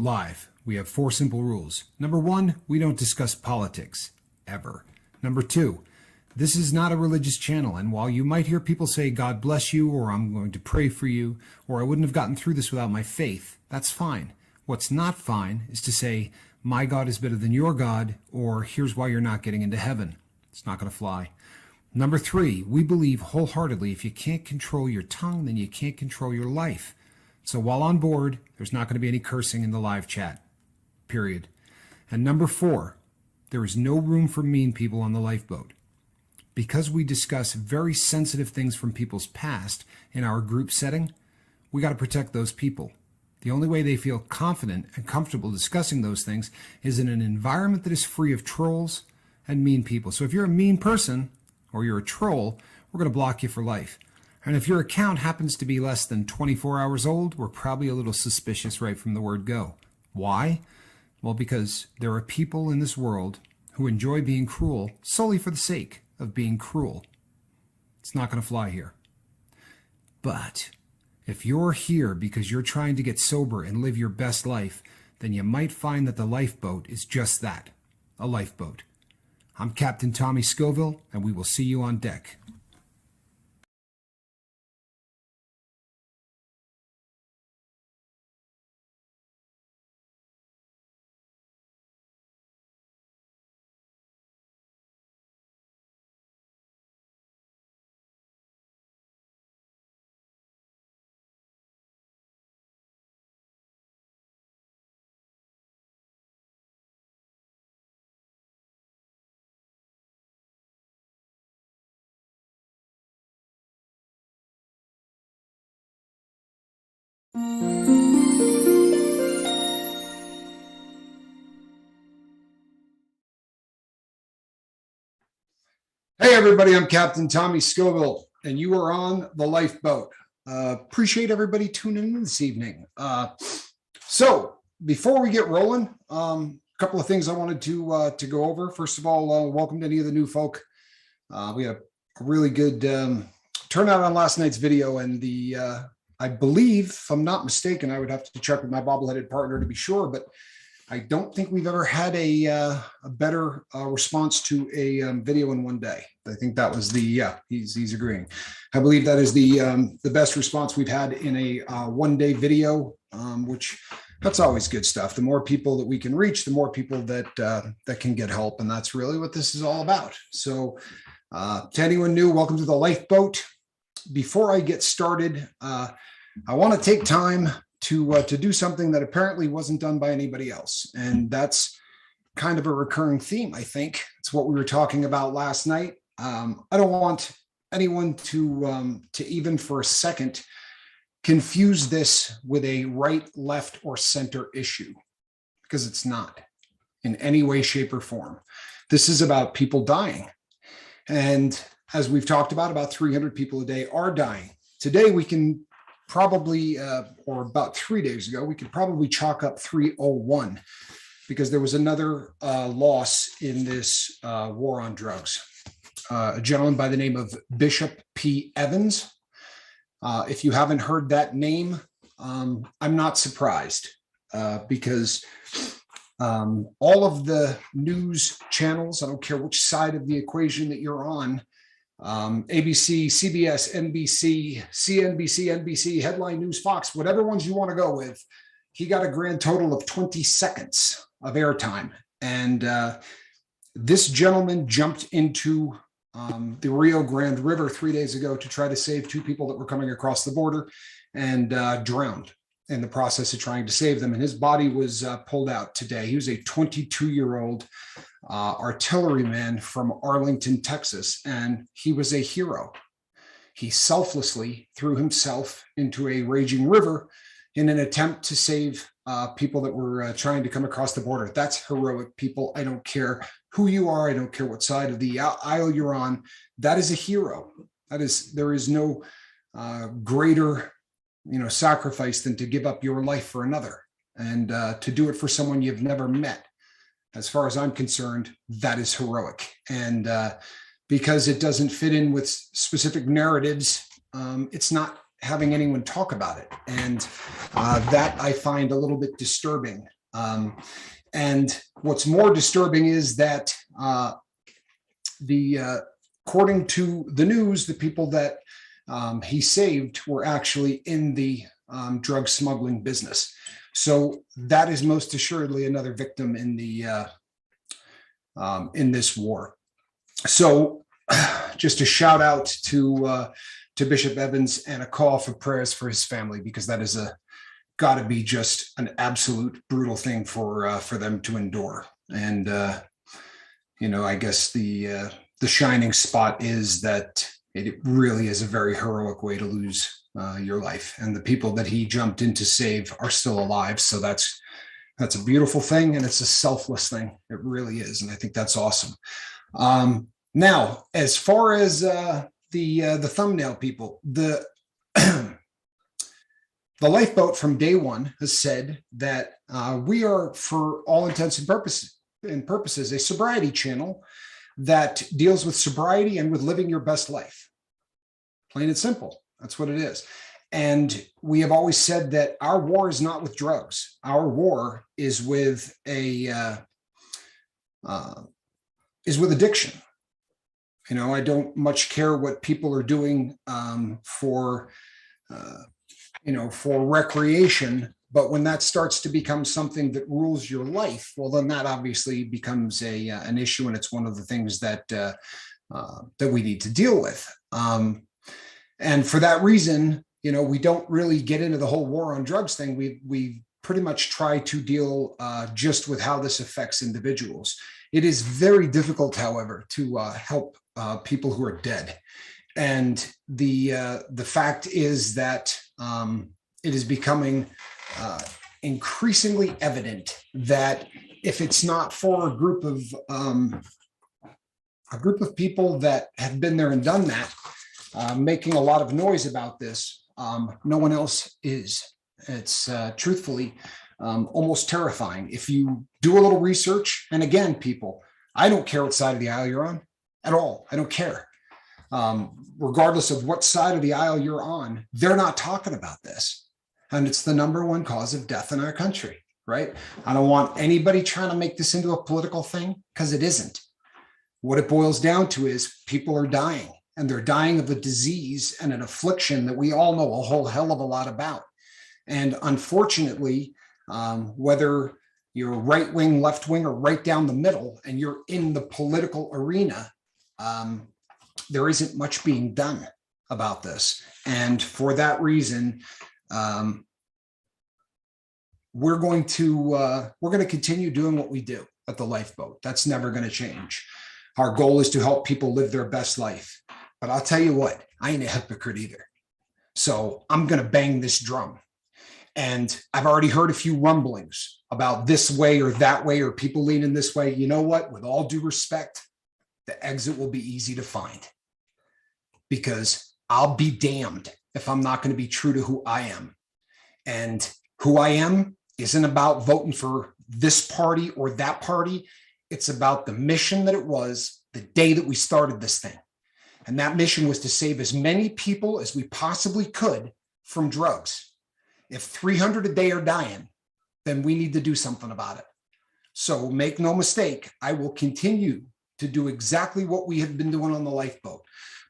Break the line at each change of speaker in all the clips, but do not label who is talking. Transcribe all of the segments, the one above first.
Live, we have 4 simple rules. Number 1, we don't discuss politics, ever. Number 2, this is not a religious channel, and while you might hear people say, God bless you, or I'm going to pray for you, or I wouldn't have gotten through this without my faith, that's fine. What's not fine is to say, my God is better than your God, or here's why you're not getting into heaven. It's not going to fly. Number 3, we believe wholeheartedly if you can't control your tongue, then you can't control your life. So while on board, there's not going to be any cursing in the live chat, period. And number 4, there is no room for mean people on the lifeboat. Because we discuss very sensitive things from people's past in our group setting, we got to protect those people. The only way they feel confident and comfortable discussing those things is in an environment that is free of trolls and mean people. So if you're a mean person or you're a troll, we're going to block you for life. And if your account happens to be less than 24 hours old, we're probably a little suspicious right from the word go. Why? Well, because there are people in this world who enjoy being cruel solely for the sake of being cruel. It's not going to fly here. But if you're here because you're trying to get sober and live your best life, then you might find that the lifeboat is just that, a lifeboat. I'm Captain Tommy Scoville, and we will see you on deck. Hey everybody, I'm Captain Tommy Scoville, and you are on the Lifeboat. Appreciate everybody tuning in this evening. So before we get rolling, a couple of things I wanted to go over. First of all, welcome to any of the new folk. We had a really good turnout on last night's video, and I believe, if I'm not mistaken, I would have to check with my bobbleheaded partner to be sure, but I don't think we've ever had a better response to a video in one day. I think that was he's agreeing. I believe that is the best response we've had in a one-day video, which that's always good stuff. The more people that we can reach, the more people that can get help, and that's really what this is all about. So to anyone new, welcome to the Lifeboat. Before I get started, I want to take time to do something that apparently wasn't done by anybody else. And that's kind of a recurring theme, I think. It's what we were talking about last night. I don't want anyone to even for a second confuse this with a right, left, or center issue, because it's not in any way, shape, or form. This is about people dying. And as we've talked about 300 people a day are dying. Today, we can probably, or about 3 days ago, we could probably chalk up 301 because there was another loss in this war on drugs. A gentleman by the name of Bishop P. Evans. If you haven't heard that name, I'm not surprised because all of the news channels, I don't care which side of the equation that you're on, ABC, CBS, NBC, CNBC, NBC, Headline News, Fox, whatever ones you want to go with, he got a grand total of 20 seconds of airtime. And this gentleman jumped into the Rio Grande River 3 days ago to try to save 2 people that were coming across the border and drowned in the process of trying to save them. And his body was pulled out today. He was a 22-year-old artilleryman from Arlington, Texas, and he was a hero. He selflessly threw himself into a raging river in an attempt to save people that were trying to come across the border. That's heroic, people. I don't care who you are. I don't care what side of the aisle you're on. That is a hero. There is no greater sacrifice than to give up your life for another, and to do it for someone you've never met. As far as I'm concerned, that is heroic. And because it doesn't fit in with specific narratives, it's not having anyone talk about it. And that I find a little bit disturbing. And what's more disturbing is that according to the news, the people that he saved were actually in the drug smuggling business. So that is most assuredly another victim in the in this war. So just a shout out to Bishop Evans and a call for prayers for his family, because that is got to be just an absolute brutal thing for them to endure. And I guess the shining spot is that it really is a very heroic way to lose your life, and the people that he jumped in to save are still alive. So that's a beautiful thing, and it's a selfless thing. It really is, and I think that's awesome. Now, as far as the thumbnail people, the Lifeboat from day one has said that we are, for all intents and purposes, a sobriety channel that deals with sobriety and with living your best life. Plain and simple. That's what it is. And we have always said that our war is not with drugs. Our war is with addiction. I don't much care what people are doing for recreation, but when that starts to become something that rules your life, well, then that obviously becomes an issue, and it's one of the things that we need to deal with. And for that reason, we don't really get into the whole war on drugs thing. We pretty much try to deal just with how this affects individuals. It is very difficult, however, to help people who are dead. And the fact is that it is becoming increasingly evident that if it's not for a group of people that have been there and done that, making a lot of noise about this, no one else is. It's truthfully almost terrifying. If you do a little research, and again, people, I don't care what side of the aisle you're on at all. I don't care. Regardless of what side of the aisle you're on, they're not talking about this. And it's the number one cause of death in our country, right? I don't want anybody trying to make this into a political thing, because it isn't. What it boils down to is people are dying, and they're dying of a disease and an affliction that we all know a whole hell of a lot about. And unfortunately, whether you're right wing, left wing, or right down the middle, and you're in the political arena, there isn't much being done about this. And for that reason, we're going to continue doing what we do at the Lifeboat. That's never going to change. Our goal is to help people live their best life. But I'll tell you what, I ain't a hypocrite either. So I'm going to bang this drum. And I've already heard a few rumblings about this way or that way, or people leaning this way. You know what? With all due respect, the exit will be easy to find, because I'll be damned if I'm not going to be true to who I am. And who I am isn't about voting for this party or that party. It's about the mission that it was the day that we started this thing. And that mission was to save as many people as we possibly could from drugs. If 300 a day are dying, then we need to do something about it. So make no mistake, I will continue to do exactly what we have been doing on the Lifeboat.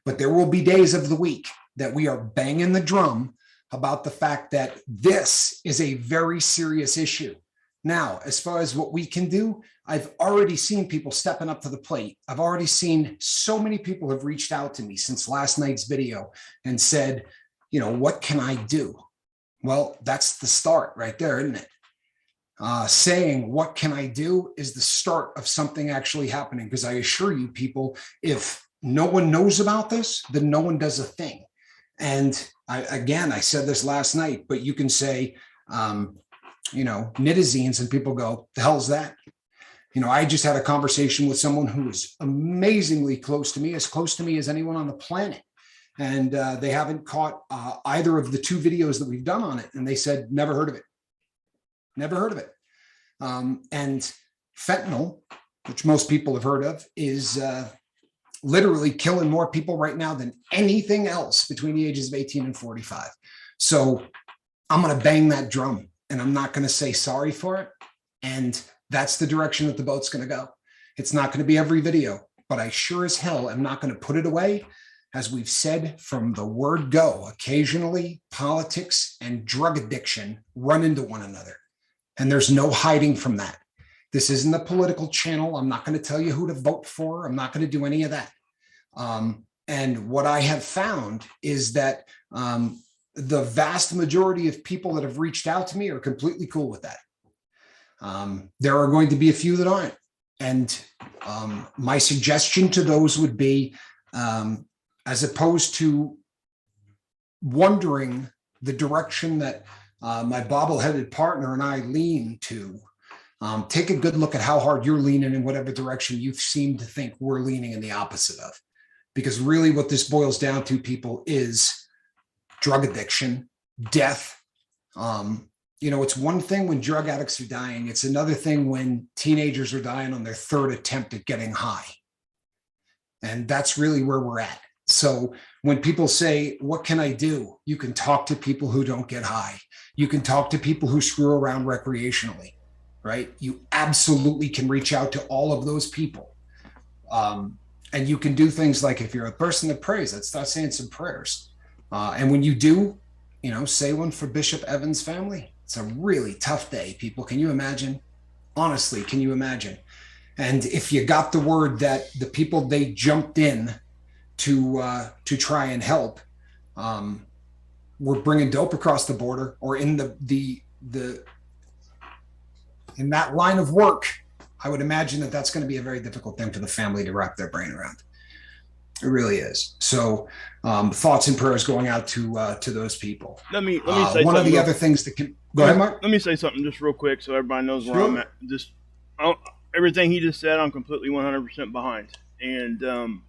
But there will be days of the week that we are banging the drum about the fact that this is a very serious issue. Now, as far as what we can do, I've already seen people stepping up to the plate. I've already seen so many people have reached out to me since last night's video and said, what can I do? Well, that's the start right there, isn't it? Saying, what can I do, is the start of something actually happening. Because I assure you, people, if no one knows about this, then no one does a thing. And I said this last night, but you can say, nitazines, and people go, the hell's that? I just had a conversation with someone who is amazingly close to me as anyone on the planet. And they haven't caught either of the two videos that we've done on it. And they said, never heard of it. Never heard of it. And fentanyl, which most people have heard of, is literally killing more people right now than anything else between the ages of 18 and 45. So I'm going to bang that drum, and I'm not going to say sorry for it. And that's the direction that the boat's going to go. It's not going to be every video, but I sure as hell am not going to put it away. As we've said from the word go, occasionally politics and drug addiction run into one another. And there's no hiding from that. This isn't a political channel. I'm not going to tell you who to vote for. I'm not going to do any of that. And what I have found is that the vast majority of people that have reached out to me are completely cool with that. There are going to be a few that aren't. And my suggestion to those would be, as opposed to wondering the direction that my bobble-headed partner and I lean to, take a good look at how hard you're leaning in whatever direction you seem to think we're leaning in the opposite of. Because really what this boils down to, people, is drug addiction, death. It's one thing when drug addicts are dying. It's another thing when teenagers are dying on their third attempt at getting high. And that's really where we're at. So when people say, what can I do? You can talk to people who don't get high. You can talk to people who screw around recreationally, right? You absolutely can reach out to all of those people. And you can do things like, if you're a person that prays, let's start saying some prayers. And when you do, say one for Bishop Evans' family. It's a really tough day, people. Can you imagine? Honestly, can you imagine? And if you got the word that the people they jumped in to try and help were bringing dope across the border, or in in that line of work, I would imagine that that's going to be a very difficult thing for the family to wrap their brain around. It really is. So thoughts and prayers going out to those people.
Let me say
one of the other things that can go ahead, Mark.
Let me say something just real quick so everybody knows where I'm at. Everything he just said, I'm completely 100% behind. And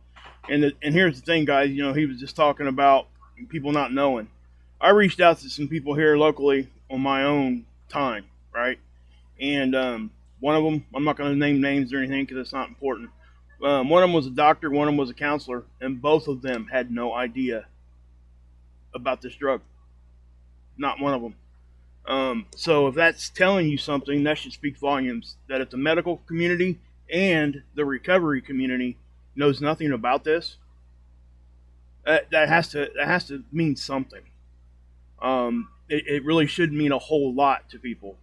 here's the thing, guys. He was just talking about people not knowing. I reached out to some people here locally on my own time, right? And one of them, I'm not going to name names or anything because it's not important. One of them was a doctor, one of them was a counselor, and both of them had no idea about this drug. Not one of them. So if that's telling you something, that should speak volumes. That if the medical community and the recovery community knows nothing about this, that has to mean something. It really should mean a whole lot to people.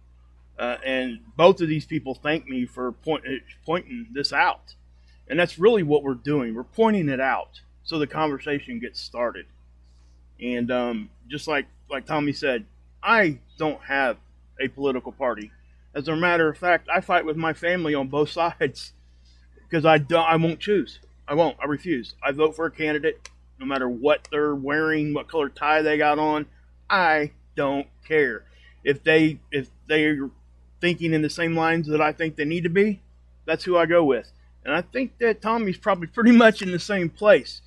And both of these people thank me for pointing this out. And that's really what we're doing. We're pointing it out so the conversation gets started. And just like Tommy said, I don't have a political party. As a matter of fact, I fight with my family on both sides because I won't choose. I won't. I refuse. I vote for a candidate no matter what they're wearing, what color tie they got on. I don't care. If they're thinking in the same lines that I think they need to be, that's who I go with. And I think that Tommy's probably pretty much in the same place.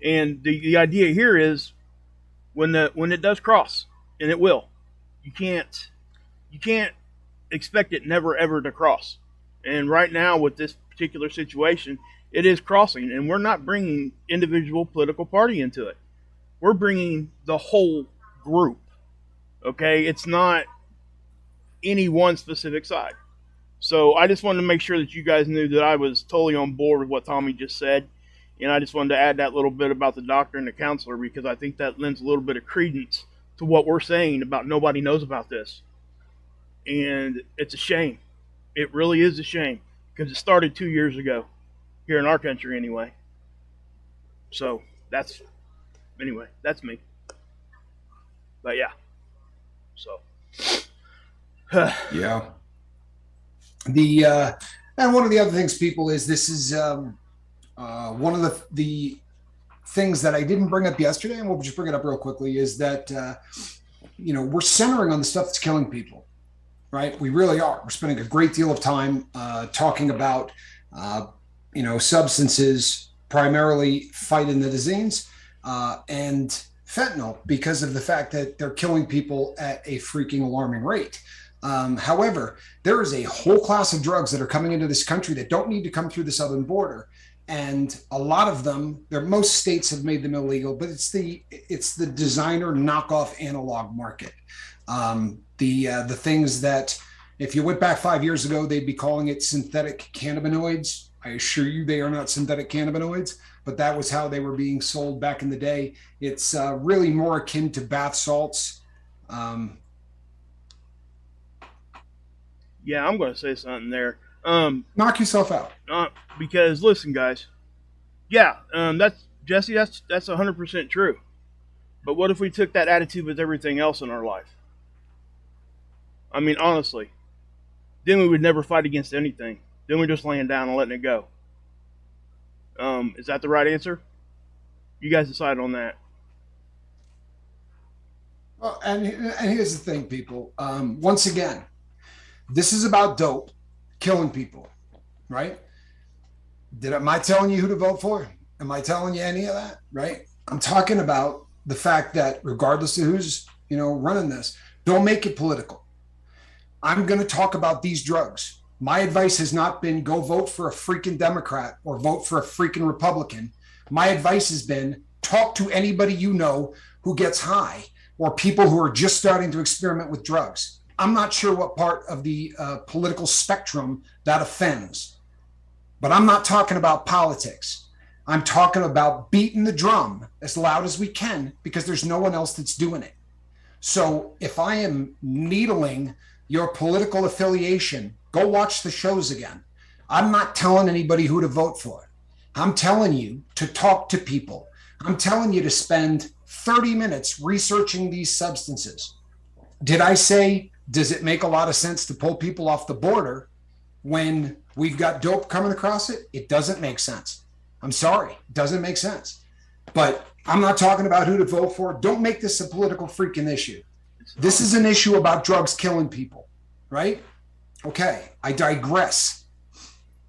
And the idea here is when it does cross, and it will, you can't expect it never ever to cross. And right now with this particular situation, it is crossing, and we're not bringing individual political party into it. We're bringing the whole group. Okay, it's not any one specific side. So I just wanted to make sure that you guys knew that I was totally on board with what Tommy just said. And I just wanted to add that little bit about the doctor and the counselor, because I think that lends a little bit of credence to what we're saying about nobody knows about this. And it's a shame. It really is a shame, because it started 2 years ago here in our country anyway. So that's me. But yeah. So
yeah. And one of the other things, people, is this is one of the things that I didn't bring up yesterday, and we'll just bring it up real quickly, is that we're centering on the stuff that's killing people, right? We really are. We're spending a great deal of time talking about substances, primarily fighting the disease, and fentanyl, because of the fact that they're killing people at a freaking alarming rate. However, there is a whole class of drugs that are coming into this country that don't need to come through the southern border. And a lot of them, most states have made them illegal, but it's the designer knockoff analog market. The things that, if you went back 5 years ago, they'd be calling it synthetic cannabinoids. I assure you, they are not synthetic cannabinoids, but that was how they were being sold back in the day. It's really more akin to bath salts.
Yeah, I'm going to say something there.
Knock yourself out.
Because listen, guys. Yeah, that's Jesse. That's 100% true. But what if we took that attitude with everything else in our life? I mean, honestly, then we would never fight against anything. Then we're just laying down and letting it go. Is that the right answer? You guys decide on that.
Well, and here's the thing, people. Once again, this is about dope killing people, right? Am I telling you who to vote for? Am I telling you any of that? Right? I'm talking about the fact that regardless of who's, running this, don't make it political. I'm going to talk about these drugs. My advice has not been go vote for a freaking Democrat or vote for a freaking Republican. My advice has been talk to anybody you know who gets high or people who are just starting to experiment with drugs. I'm not sure what part of the political spectrum that offends, but I'm not talking about politics. I'm talking about beating the drum as loud as we can because there's no one else that's doing it. So if I am needling your political affiliation, go watch the shows again. I'm not telling anybody who to vote for. I'm telling you to talk to people. I'm telling you to spend 30 minutes researching these substances. Did I say, does it make a lot of sense to pull people off the border when we've got dope coming across it? It doesn't make sense. I'm sorry, it doesn't make sense. But I'm not talking about who to vote for. Don't make this a political freaking issue. This is an issue about drugs killing people, right? Okay, I digress.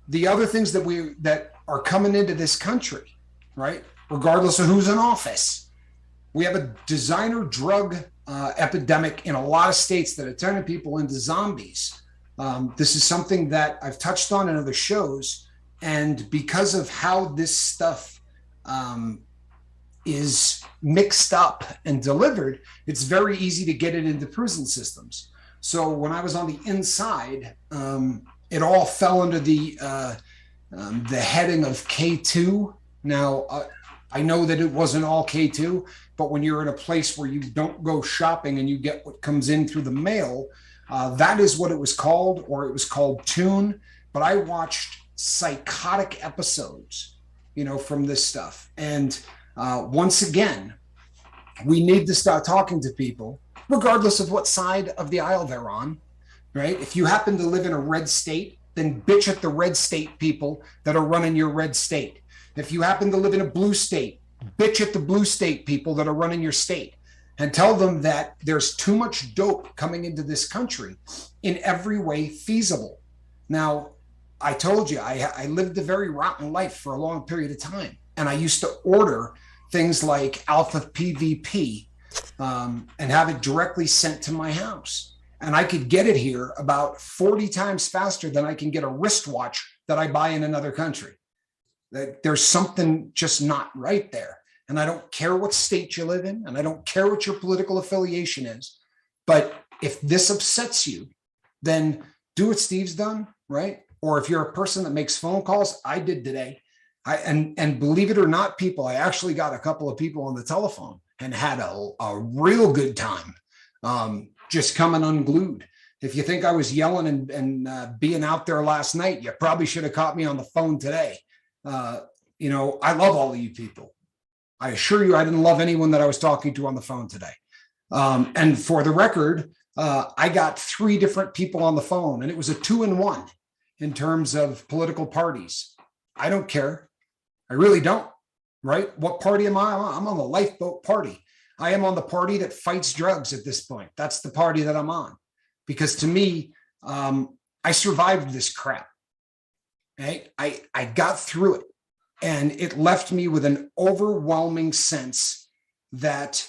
The other things that are coming into this country, right? Regardless of who's in office, we have a designer drug epidemic in a lot of states that are turning people into zombies. This is something that I've touched on in other shows, and because of how this stuff is mixed up and delivered, it's very easy to get it into prison systems. So when I was on the inside, it all fell under the heading of K2. Now, I know that it wasn't all K2, but when you're in a place where you don't go shopping and you get what comes in through the mail, that is what it was called, or it was called Tune. But I watched psychotic episodes, from this stuff. And once again, we need to start talking to people, regardless of what side of the aisle they're on, right? If you happen to live in a red state, then bitch at the red state people that are running your red state. If you happen to live in a blue state, bitch at the blue state people that are running your state and tell them that there's too much dope coming into this country in every way feasible. Now, I told you, I lived a very rotten life for a long period of time. And I used to order things like alpha PVP and have it directly sent to my house. And I could get it here about 40 times faster than I can get a wristwatch that I buy in another country. There's something just not right there. And I don't care what state you live in, and I don't care what your political affiliation is. But if this upsets you, then do what Steve's done, right? Or if you're a person that makes phone calls, I did today. And believe it or not, people, I actually got a couple of people on the telephone and had a real good time just coming unglued. If you think I was yelling and being out there last night, you probably should have caught me on the phone today. I love all of you people. I assure you, I didn't love anyone that I was talking to on the phone today. And for the record, I got 3 different people on the phone, and it was a 2-in-1 in terms of political parties. I don't care. I really don't, right? What party am I on? I'm on the Lifeboat party. I am on the party that fights drugs at this point. That's the party that I'm on. Because to me, I survived this crap. Right? I got through it. And it left me with an overwhelming sense that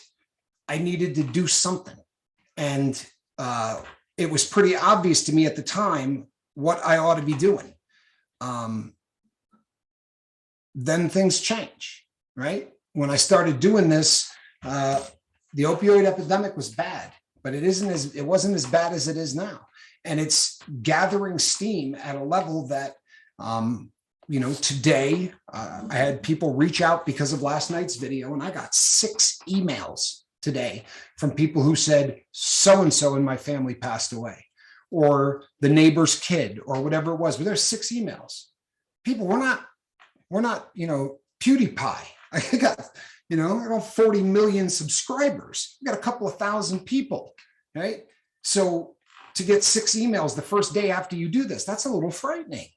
I needed to do something. And it was pretty obvious to me at the time what I ought to be doing. then things change, right? When I started doing this, the opioid epidemic was bad, but it wasn't as bad as it is now. And it's gathering steam at a level that, today I had people reach out because of last night's video, and I got 6 emails today from people who said so-and-so in my family passed away, or the neighbor's kid, or whatever it was. But there's 6 emails. People, we're not, PewDiePie. I got 40 million subscribers. We got a couple of thousand people, right? So to get 6 emails the first day after you do this, that's a little frightening.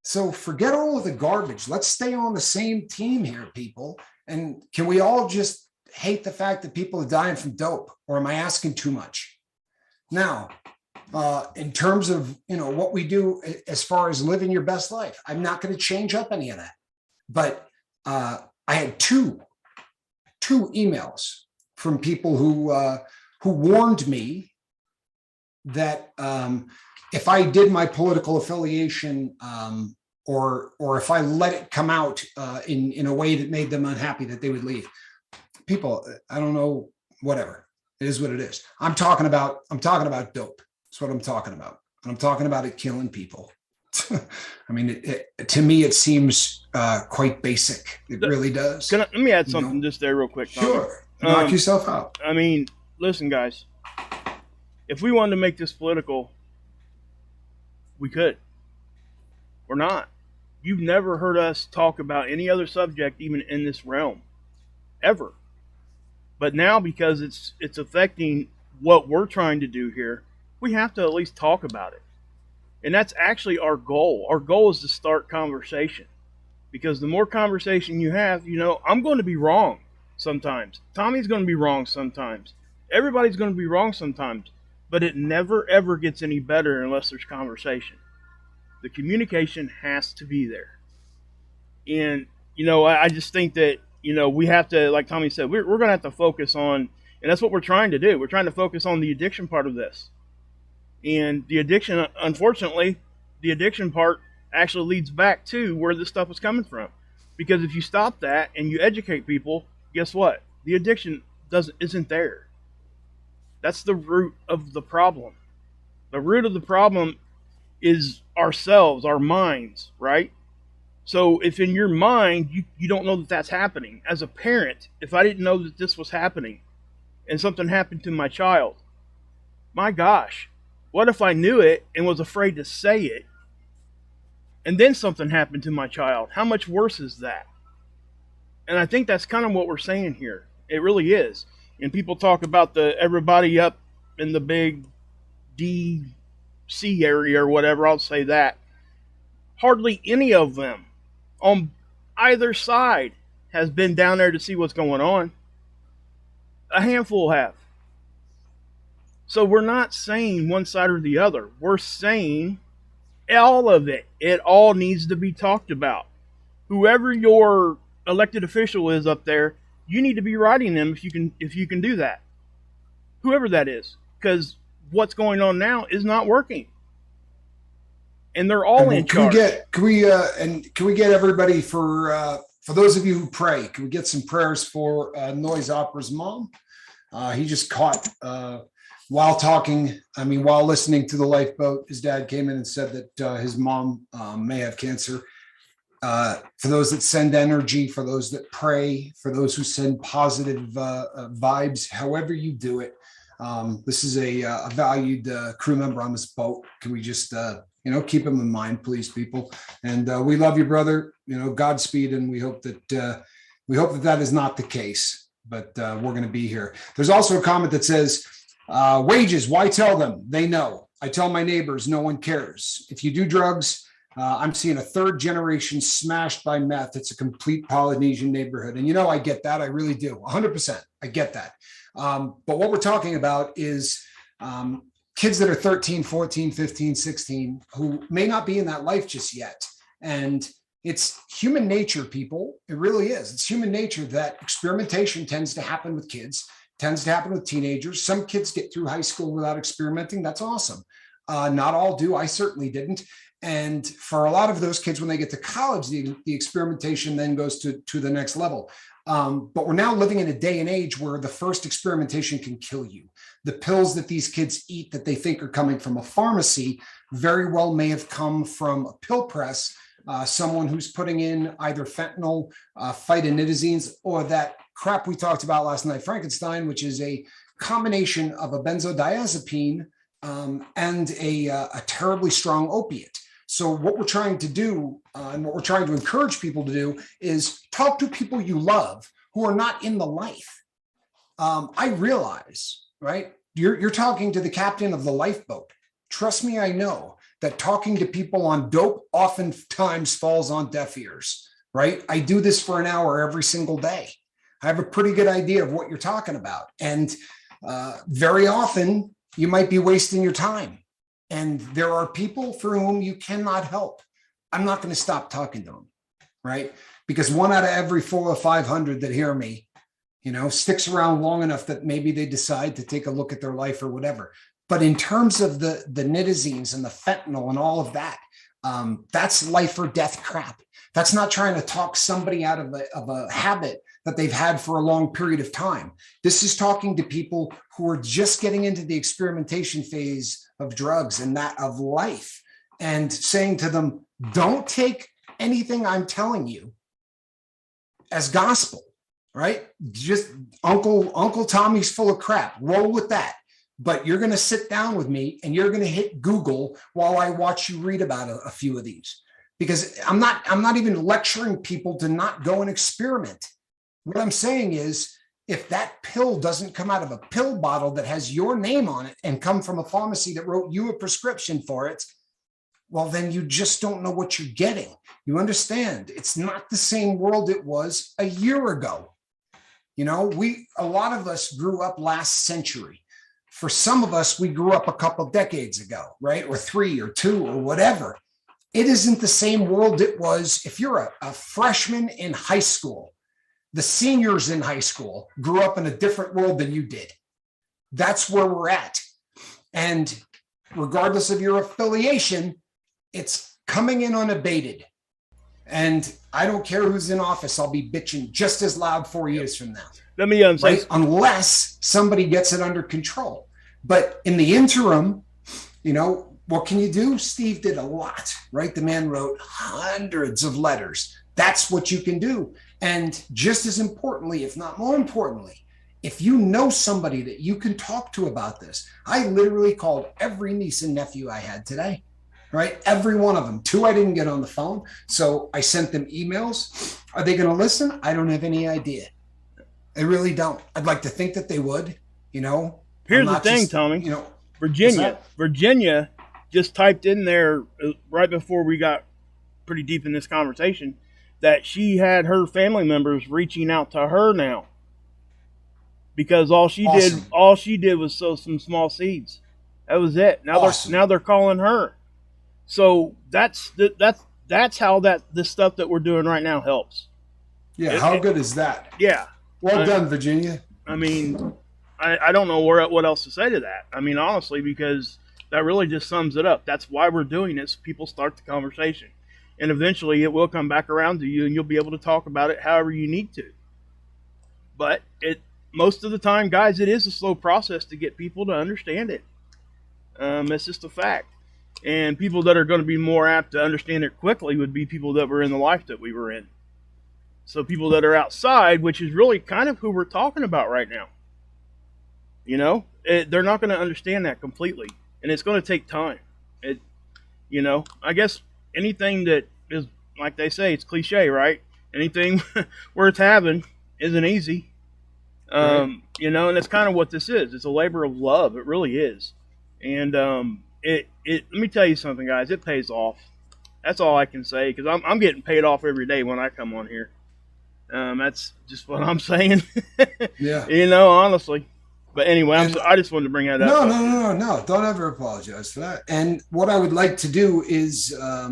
So forget all of the garbage. Let's stay on the same team here, people. And can we all just hate the fact that people are dying from dope? Or am I asking too much? Now, in terms of, what we do as far as living your best life, I'm not going to change up any of that. But I had two emails from people who warned me that if I did my political affiliation, or if I let it come out in a way that made them unhappy, that they would leave. People, I don't know, whatever. It is what it is. I'm talking about dope. That's what I'm talking about. And I'm talking about it killing people. I mean, to me, it seems quite basic. It really does.
Let me add something just there real quick, Tommy.
Sure. Knock yourself out.
I mean, listen, guys. If we wanted to make this political, we could. We're not. You've never heard us talk about any other subject even in this realm. Ever. But now, because it's affecting what we're trying to do here, we have to at least talk about it. And that's actually our goal. Our goal is to start conversation. Because the more conversation you have, I'm going to be wrong sometimes. Tommy's going to be wrong sometimes. Everybody's going to be wrong sometimes. But it never, ever gets any better unless there's conversation. The communication has to be there. And, I just think that, we have to, like Tommy said, we're going to have to focus on, and that's what we're trying to do. We're trying to focus on the addiction part of this. And the addiction, unfortunately, the addiction part actually leads back to where this stuff is coming from. Because if you stop that and you educate people, guess what? The addiction isn't there. That's the root of the problem. The root of the problem is ourselves, our minds, right? So if in your mind, you don't know that that's happening. As a parent, if I didn't know that this was happening and something happened to my child, my gosh, what if I knew it and was afraid to say it and then something happened to my child? How much worse is that? And I think that's kind of what we're saying here. It really is. And people talk about everybody up in the big DC area or whatever, I'll say that. Hardly any of them on either side has been down there to see what's going on. A handful have. So we're not saying one side or the other. We're saying all of it. It all needs to be talked about. Whoever your elected official is up there, you need to be writing them if you can do that. Whoever that is. Because what's going on now is not working. And they're all in charge.
Can we get everybody, for those of you who pray, can we get some prayers for Noise Opera's mom? He just caught while listening to the Lifeboat, his dad came in and said that his mom may have cancer. For those that send energy, for those that pray, for those who send positive vibes, however you do it, this is a valued crew member on this boat. Can we just keep him in mind, please, people? And we love you, brother. Godspeed, and we hope that that is not the case. But we're going to be here. There's also a comment that says, wages, why tell them? They know. I tell my neighbors, no one cares. If you do drugs, I'm seeing a 3rd generation smashed by meth. It's a complete Polynesian neighborhood. And I get that. I really do. 100%. I get that. But what we're talking about is kids that are 13, 14, 15, 16, who may not be in that life just yet. And it's human nature, people. It really is. It's human nature that experimentation tends to happen with kids, tends to happen with teenagers. Some kids get through high school without experimenting. That's awesome. Not all do. I certainly didn't. And for a lot of those kids, when they get to college, the experimentation then goes to the next level. But we're now living in a day and age where the first experimentation can kill you. The pills that these kids eat that they think are coming from a pharmacy very well may have come from a pill press, someone who's putting in either fentanyl, phytonidazines, or that crap we talked about last night, Frankenstein, which is a combination of a benzodiazepine and a terribly strong opiate. So what we're trying to do and what we're trying to encourage people to do is talk to people you love who are not in the life. I realize, right? You're talking to the captain of the lifeboat. Trust me, I know that talking to people on dope oftentimes falls on deaf ears, right? I do this for an hour every single day. I have a pretty good idea of what you're talking about. And very often you might be wasting your time. And there are people for whom you cannot help. I'm not going to stop talking to them, right? Because 1 out of every 4 or 500 that hear me, sticks around long enough that maybe they decide to take a look at their life or whatever. But in terms of the nitazines and the fentanyl and all of that, that's life or death crap. That's not trying to talk somebody out of a habit that they've had for a long period of time. This is talking to people who are just getting into the experimentation phase of drugs and that of life, and saying to them, don't take anything I'm telling you as gospel, right? Just Uncle Tommy's full of crap. Roll with that. But you're going to sit down with me and you're going to hit Google while I watch you read about a few of these, because I'm not even lecturing people to not go and experiment. What I'm saying is, if that pill doesn't come out of a pill bottle that has your name on it and come from a pharmacy that wrote you a prescription for it, well, then you just don't know what you're getting. You understand? It's not the same world it was a year ago. A lot of us grew up last century. For some of us, we grew up a couple decades ago, right? Or 3 or 2 or whatever. It isn't the same world it was. If you're a freshman in high school, the seniors in high school grew up in a different world than you did. That's where we're at. And regardless of your affiliation, it's coming in unabated. And I don't care who's in office, I'll be bitching just as loud 4 years from now.
Let me
right? Unless somebody gets it under control. But in the interim, what can you do? Steve did a lot, right? The man wrote hundreds of letters. That's what you can do. And just as importantly, if not more importantly, if you know somebody that you can talk to about this, I literally called every niece and nephew I had today, right? Every one of them. 2 I didn't get on the phone. So I sent them emails. Are they going to listen? I don't have any idea. I really don't. I'd like to think that they would,
Here's the thing, Tommy. Virginia just typed in there right before we got pretty deep in this conversation that she had her family members reaching out to her now, because all she did was sow some small seeds. That was it. Now they're calling her. So that's how this stuff that we're doing right now helps.
Yeah, how good is that?
Yeah.
Well done, Virginia.
I mean, I don't know what else to say to that. I mean, honestly, because that really just sums it up. That's why we're doing this. People start the conversation. And eventually it will come back around to you and you'll be able to talk about it however you need to. But most of the time, guys, it is a slow process to get people to understand it. That's just a fact. And people that are going to be more apt to understand it quickly would be people that were in the life that we were in. So people that are outside, which is really kind of who we're talking about right now. They're not going to understand that completely. And it's going to take time. I guess anything that is, like they say, it's cliche, right? Anything worth having isn't easy. Right. And that's kind of what this is. It's a labor of love. It really is. And let me tell you something, guys. It pays off. That's all I can say, because I'm getting paid off every day when I come on here. That's just what I'm saying.
Yeah.
Honestly. But anyway, I just wanted to bring that up.
No. Don't ever apologize for that. And what I would like to do is I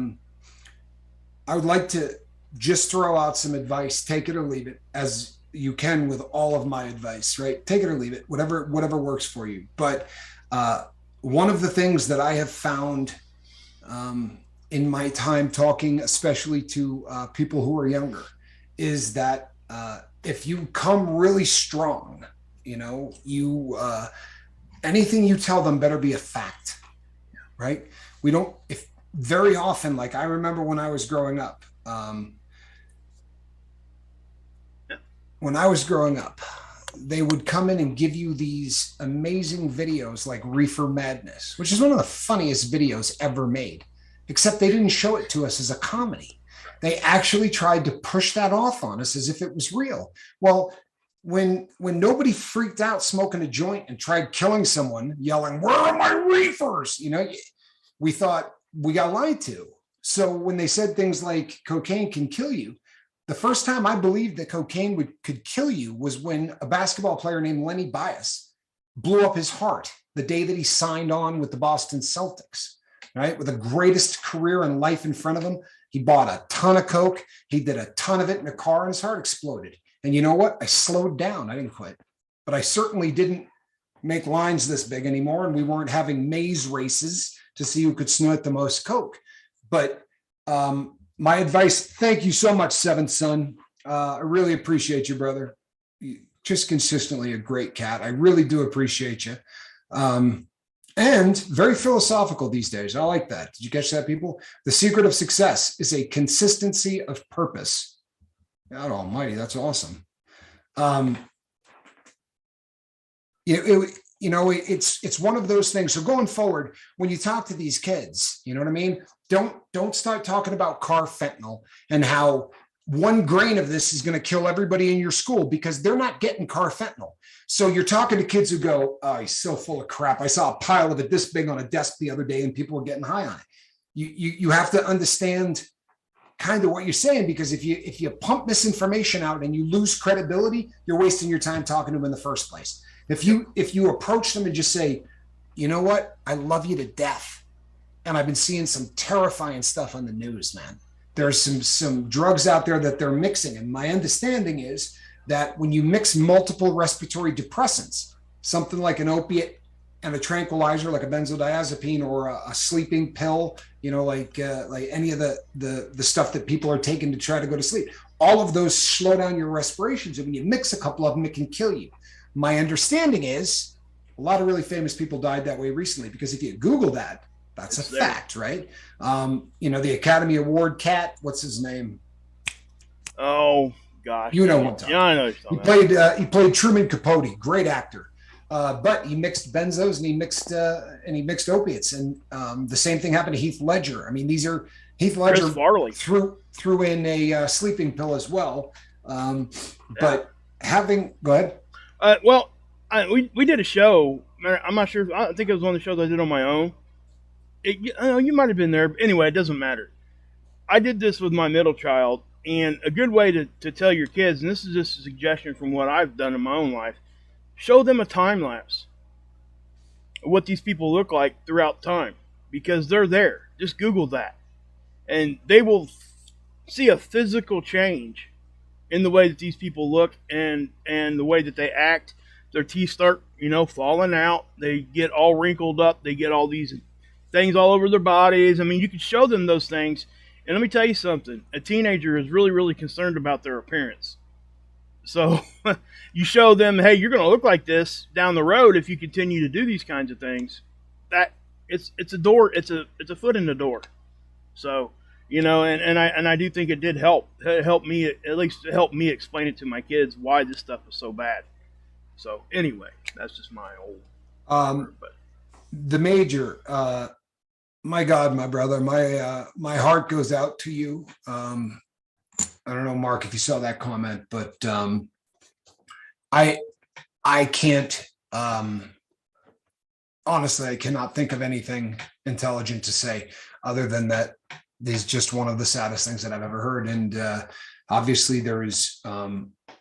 would like to just throw out some advice, take it or leave it, as you can with all of my advice, right? Take it or leave it, whatever works for you. But one of the things that I have found in my time talking, especially to people who are younger, is that if you come really strong, you anything you tell them better be a fact, right? We don't, if very often, like I remember when I was growing up, they would come in and give you these amazing videos like Reefer Madness, which is one of the funniest videos ever made, except they didn't show it to us as a comedy. They actually tried to push that off on us as if it was real. Well, when nobody freaked out smoking a joint and tried killing someone, yelling, "Where are my reefers?" We thought we got lied to. So when they said things like cocaine can kill you, the first time I believed that cocaine could kill you was when a basketball player named Lenny Bias blew up his heart the day that he signed on with the Boston Celtics, right? With the greatest career in life in front of him. He bought a ton of coke. He did a ton of it in a car and his heart exploded. And you know what? I slowed down. I didn't quit, but I certainly didn't make lines this big anymore. And we weren't having maze races to see who could snort the most coke. But my advice, thank you so much, Seventh Son. I really appreciate you, brother. Just consistently a great cat. I really do appreciate you. And very philosophical these days. I like that. Did you catch that, people? The secret of success is a consistency of purpose. God almighty, that's awesome. It's one of those things. So going forward, when you talk to these kids, you know what I mean? Don't start talking about carfentanil and how 1 grain of this is going to kill everybody in your school, because they're not getting carfentanil. So you're talking to kids who go, "Oh, he's so full of crap. I saw a pile of it this big on a desk the other day and people were getting high on it." You have to understand kind of what you're saying, because if you pump misinformation out and you lose credibility, you're wasting your time talking to them in the first place. If you approach them and just say, "You know what? I love you to death. And I've been seeing some terrifying stuff on the news, man. There's some drugs out there that they're mixing. And my understanding is that when you mix multiple respiratory depressants, something like an opiate and a tranquilizer, like a benzodiazepine or a sleeping pill, like any of the stuff that people are taking to try to go to sleep, all of those slow down your respirations. And when you mix a couple of them, it can kill you." My understanding is a lot of really famous people died that way recently, because if you Google that, that's a fact, right? The Academy Award cat, what's his name?
Oh gosh,
you know what I'm talking.
Yeah, I know.
He played Truman Capote, great actor, but he mixed benzos and he mixed opiates, and the same thing happened to Heath Ledger. I mean, these are Heath Ledger threw in a sleeping pill as well, but go ahead.
We did a show. I'm not sure. I think it was one of the shows I did on my own. You might have been there. Anyway, it doesn't matter. I did this with my middle child, and a good way to tell your kids, and this is just a suggestion from what I've done in my own life, show them a time lapse of what these people look like throughout time, because they're there. Just Google that, and they will see a physical change in the way that these people look and the way that they act. Their teeth start, falling out. They get all wrinkled up. They get all these things all over their bodies. I mean, you can show them those things. And let me tell you something. A teenager is really, really concerned about their appearance. So you show them, hey, you're going to look like this down the road if you continue to do these kinds of things. That it's a door. It's a foot in the door. So, and I do think it did help. It helped me, at least help me explain it to my kids why this stuff is so bad. So anyway, that's just my old.
The major, my God, my brother, my heart goes out to you. I don't know, Mark, if you saw that comment, but I can't. Honestly, I cannot think of anything intelligent to say other than that. This is just one of the saddest things that I've ever heard, and obviously there is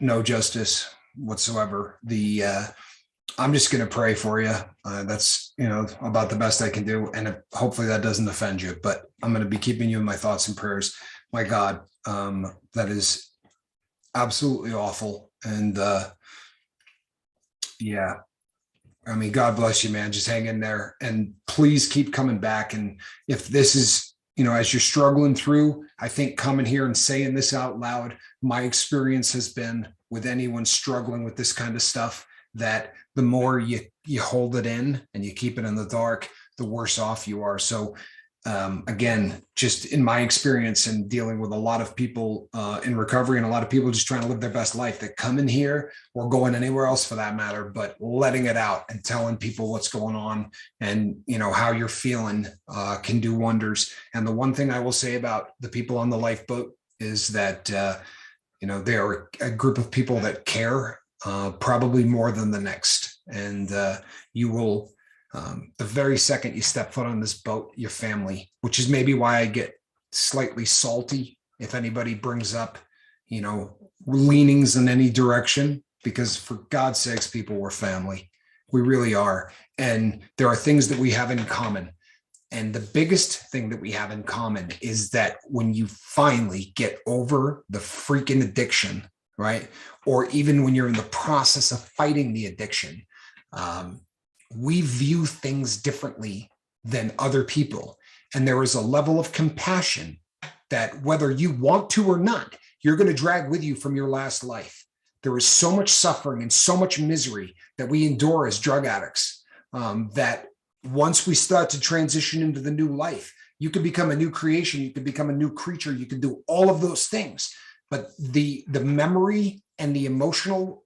no justice whatsoever. I'm just going to pray for you. That's, about the best I can do. And hopefully that doesn't offend you, but I'm going to be keeping you in my thoughts and prayers. My God, that is absolutely awful. And yeah, I mean, God bless you, man. Just hang in there and please keep coming back. And if this is, as you're struggling through, I think coming here and saying this out loud, my experience has been with anyone struggling with this kind of stuff, that the more you hold it in and you keep it in the dark, the worse off you are. So again, just in my experience and dealing with a lot of people in recovery and a lot of people just trying to live their best life, that come in here or going anywhere else for that matter, but letting it out and telling people what's going on and how you're feeling can do wonders. And the one thing I will say about the people on the lifeboat is that they are a group of people that care probably more than the next, and you will. The very second you step foot on this boat, your family, which is maybe why I get slightly salty if anybody brings up, leanings in any direction, because for God's sakes, people, we're family. We really are. And there are things that we have in common. And the biggest thing that we have in common is that when you finally get over the freaking addiction, right? Or even when you're in the process of fighting the addiction, we view things differently than other people. And there is a level of compassion that whether you want to or not, you're going to drag with you from your last life. There is so much suffering and so much misery that we endure as drug addicts, that once we start to transition into the new life, you can become a new creation, you can become a new creature, you can do all of those things. But the memory and the emotional,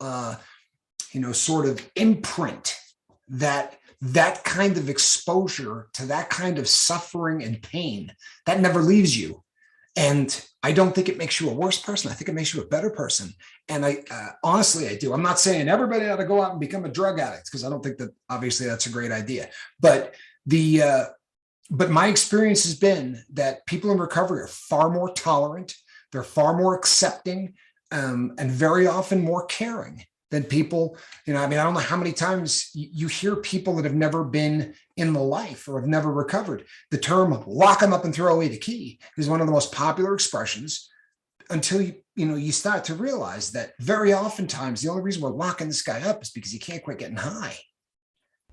sort of imprint that kind of exposure to that kind of suffering and pain, that never leaves you. And I don't think it makes you a worse person. I think it makes you a better person. And I honestly, I do. I'm not saying everybody ought to go out and become a drug addict, because I don't think that obviously that's a great idea. But but my experience has been that people in recovery are far more tolerant. They're far more accepting, and very often more caring than people, I don't know how many times you hear people that have never been in the life or have never recovered. The term lock them up and throw away the key is one of the most popular expressions, until you start to realize that very oftentimes the only reason we're locking this guy up is because he can't quit getting high.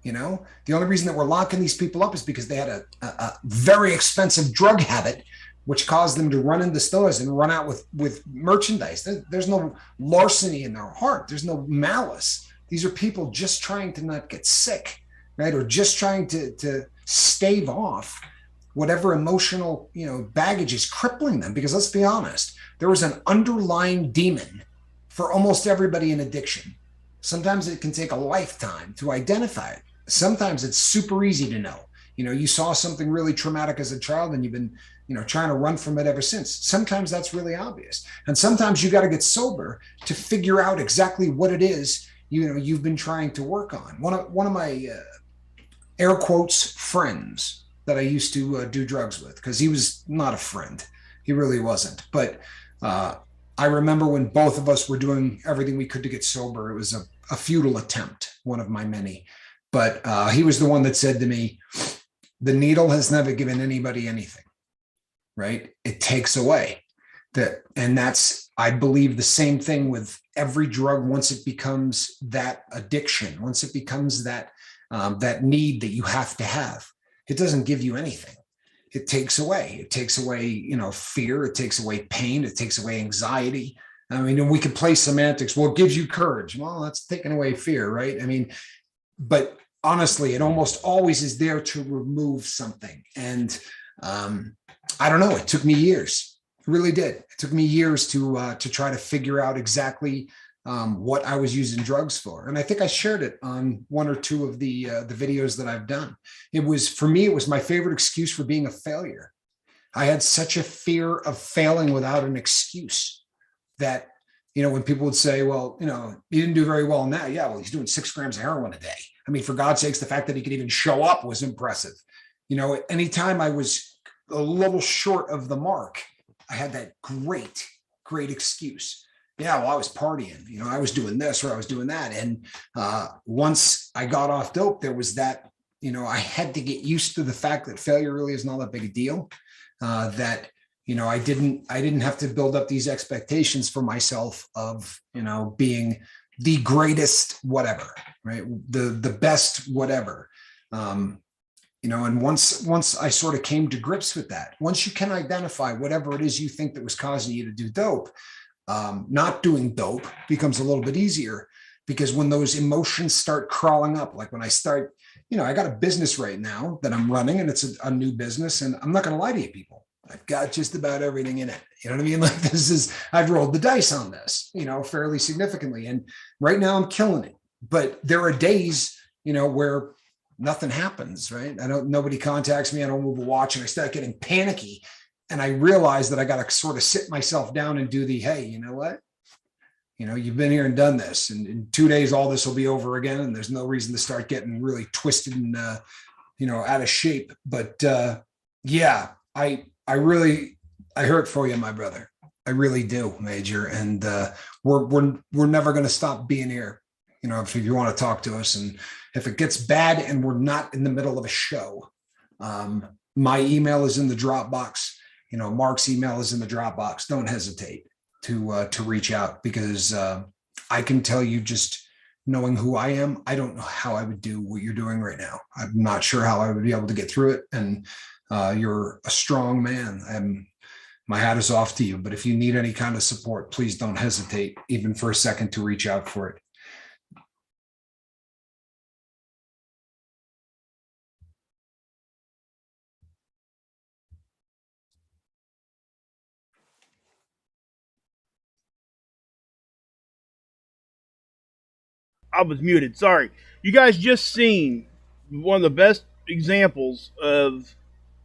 The only reason that we're locking these people up is because they had a very expensive drug habit, which caused them to run into stores and run out with merchandise. There's no larceny in their heart. There's no malice. These are people just trying to not get sick, right? Or just trying to stave off whatever emotional, baggage is crippling them. Because let's be honest, there is an underlying demon for almost everybody in addiction. Sometimes it can take a lifetime to identify it. Sometimes it's super easy to know. You saw something really traumatic as a child and you've been, trying to run from it ever since. Sometimes that's really obvious. And sometimes you got to get sober to figure out exactly what it is, you've been trying to work on. One of my air quotes friends that I used to do drugs with, because he was not a friend. He really wasn't. But I remember when both of us were doing everything we could to get sober. It was a futile attempt, one of my many. But he was the one that said to me, the needle has never given anybody anything, right? It takes away. And that's, I believe, the same thing with every drug. Once it becomes that addiction, once it becomes that need that you have to have, it doesn't give you anything. It takes away. It takes away, fear. It takes away pain. It takes away anxiety. I mean, we could play semantics. Well, it gives you courage. Well, that's taking away fear, right? I mean, but honestly, it almost always is there to remove something. And I don't know. It took me years. It really did. It took me years to try to figure out exactly what I was using drugs for. And I think I shared it on one or two of the videos that I've done. For me, it was my favorite excuse for being a failure. I had such a fear of failing without an excuse that, when people would say, well, he didn't do very well in that. Yeah, well, he's doing 6 grams of heroin a day. I mean, for God's sakes, the fact that he could even show up was impressive. Anytime I was a little short of the mark, I had that great excuse. Yeah, well, I was partying, I was doing this or I was doing that. And once I got off dope, there was that, I had to get used to the fact that failure really is not that big a deal. That, I didn't have to build up these expectations for myself of, being the greatest whatever, right? The best whatever. And once I sort of came to grips with that, once you can identify whatever it is you think that was causing you to do dope, not doing dope becomes a little bit easier, because when those emotions start crawling up, like when I start, I got a business right now that I'm running, and it's a new business, and I'm not going to lie to you people. I've got just about everything in it. You know what I mean? Like I've rolled the dice on this, fairly significantly. And right now I'm killing it. But there are days, where nothing happens, right? Nobody contacts me. I don't move a watch, and I start getting panicky. And I realize that I got to sort of sit myself down and do hey, you know what? You've been here and done this, and in 2 days, all this will be over again. And there's no reason to start getting really twisted and, out of shape. But yeah, I hurt for you, my brother. I really do, Major. And we're never going to stop being here. If you want to talk to us, and if it gets bad and we're not in the middle of a show, my email is in the Dropbox. Mark's email is in the Dropbox. Don't hesitate to reach out, because I can tell you, just knowing who I am, I don't know how I would do what you're doing right now. I'm not sure how I would be able to get through it. And you're a strong man. My hat is off to you. But if you need any kind of support, please don't hesitate, even for a second, to reach out for it.
I was muted. Sorry. You guys just seen one of the best examples of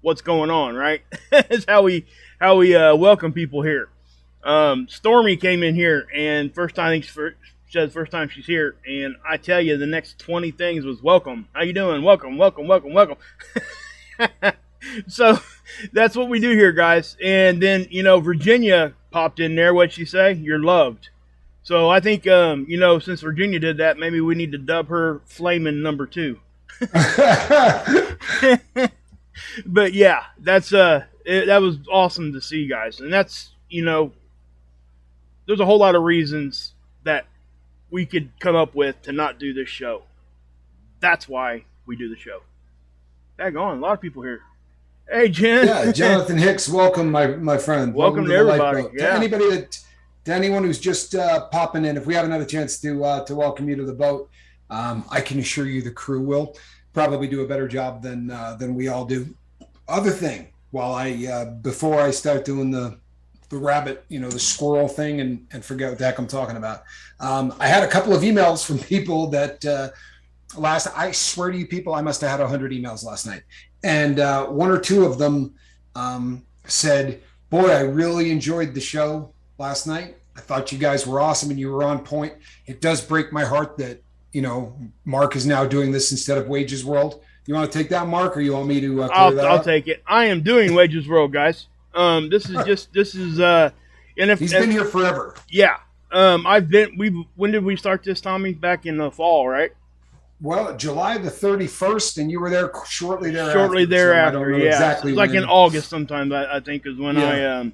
what's going on, right? It's how we welcome people here. Stormy came in here, and first time she's here, and I tell you, the next 20 things was welcome. How you doing? Welcome, welcome, welcome, welcome. So that's what we do here, guys. And then Virginia popped in there. What'd she say? You're loved. So I think, since Virginia did that, maybe we need to dub her Flamin' number 2. But yeah, that was awesome to see, guys. And that's, there's a whole lot of reasons that we could come up with to not do this show. That's why we do the show. Dag on, a lot of people here. Hey, Jen.
Yeah, Jonathan Hicks, welcome, my friend.
Welcome to everybody. Yeah.
To anyone who's just popping in, if we haven't had a chance to welcome you to the boat, I can assure you the crew will probably do a better job than we all do. Other thing, before I start doing the rabbit, the squirrel thing, and forget what the heck I'm talking about, I had a couple of emails from people that I swear to you people, I must have had 100 emails last night, and one or two of them said, "Boy, I really enjoyed the show last night. I thought you guys were awesome and you were on point. It does break my heart that, Mark is now doing this instead of Wages World." You want to take that, Mark, or you want me to
I'll take it. I am doing Wages World, guys. And
he's been here forever.
Yeah. When did we start this, Tommy? Back in the fall, right?
Well, July the 31st, and you were there shortly thereafter.
Shortly thereafter,
so
yeah.
Exactly.
Like in August sometime, I think, is when and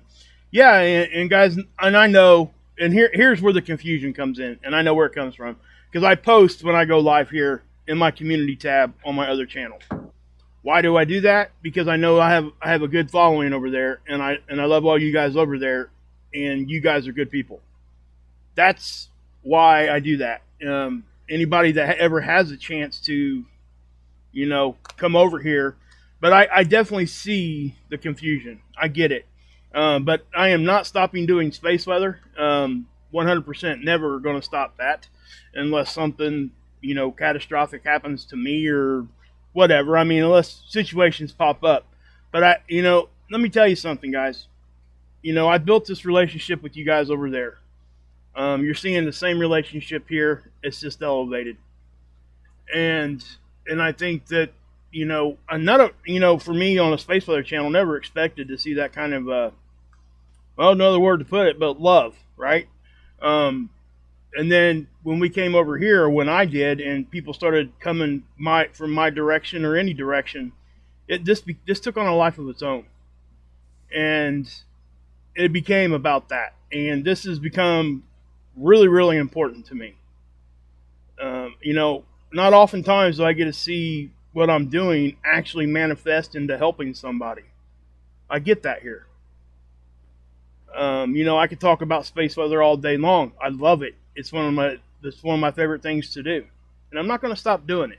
guys, and I know, and here's where the confusion comes in, and I know where it comes from, because I post when I go live here in my community tab on my other channel. Why do I do that? Because I know I have a good following over there, and I love all you guys over there, and you guys are good people. That's why I do that. Anybody that ever has a chance to, come over here, but I definitely see the confusion. I get it. But I am not stopping doing space weather. 100% never going to stop that unless something, catastrophic happens to me or whatever. I mean, unless situations pop up. But let me tell you something, guys. I built this relationship with you guys over there. You're seeing the same relationship here. It's just elevated. And I think that, for me on a space weather channel, never expected to see that kind of, no other word to put it, but love, right? And then when we came over here, when I did, and people started coming from my direction or any direction, it just took on a life of its own. And it became about that. And this has become really, really important to me. Not oftentimes do I get to see what I'm doing actually manifest into helping somebody. I get that here. I could talk about space weather all day long. I love it. It's one of my favorite things to do, and I'm not going to stop doing it.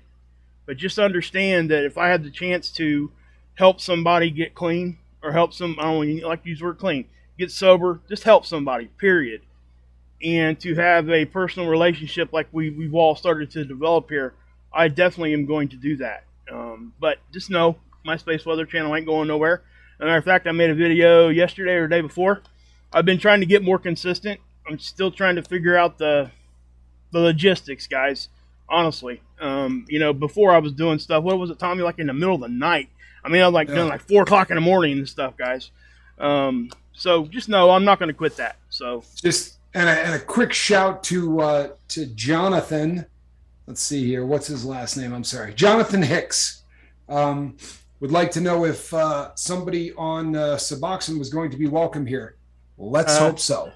But just understand that if I had the chance to help somebody get clean, or help some, I don't like to use the word clean, get sober, just help somebody, period. And to have a personal relationship like we've all started to develop here, I definitely am going to do that. But just know my Space Weather channel ain't going nowhere. As a matter of fact, I made a video yesterday or the day before. I've been trying to get more consistent. I'm still trying to figure out the logistics, guys. Honestly, before I was doing stuff. What was it, Tommy? Like in the middle of the night. I mean, I was like doing like 4 o'clock in the morning and stuff, guys. So just know I'm not going to quit that. So
just and a quick shout to Jonathan. Let's see here. What's his last name? I'm sorry, Jonathan Hicks. Would like to know if somebody on Suboxone was going to be welcome here. Let's hope so,